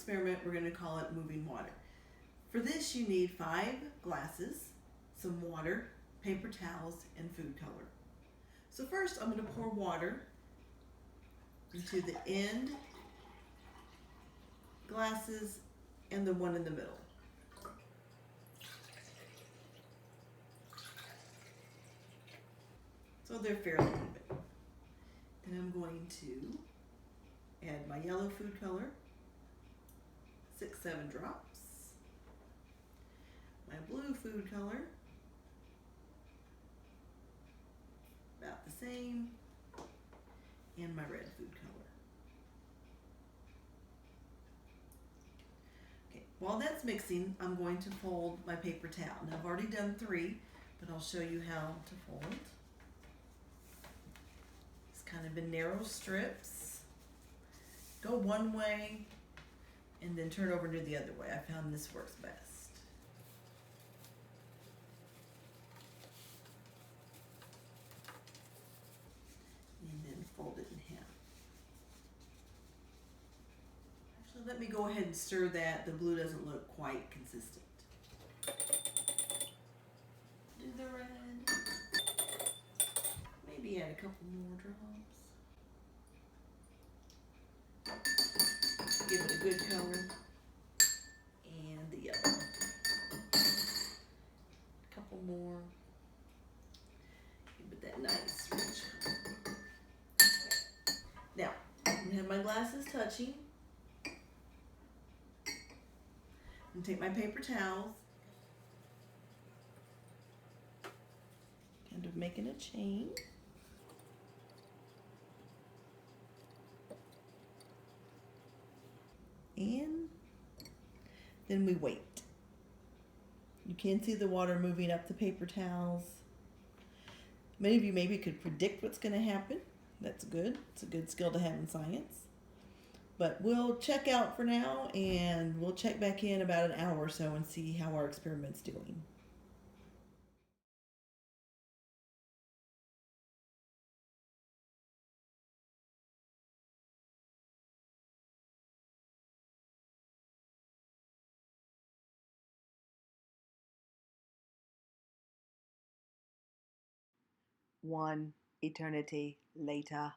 experiment, we're going to call it moving water. For this, you need 5 glasses, some water, paper towels, and food color. So first, I'm going to pour water into the end glasses and the one in the middle. So they're fairly even. Then I'm going to add my yellow food color, 6-7 drops, my blue food color, about the same, and my red food color. Okay, while that's mixing, I'm going to fold my paper towel. Now I've already done 3, but I'll show you how to fold. It's kind of in narrow strips. Go one way and then turn over to the other way. I found this works best. And then fold it in half. Actually, let me go ahead and stir that. The blue doesn't look quite consistent. Do the red. Maybe add a couple more drops. Give it a good color. And the yellow. A couple more. Give it that nice rich color. Now, I'm going to have my glasses touching. And take my paper towels. Kind of making a chain. And then we wait. You can see the water moving up the paper towels. Many of you maybe could predict what's going to happen. That's good. It's a good skill to have in science. But we'll check out for now, and we'll check back in about an hour or so and see how our experiment's doing. One eternity later.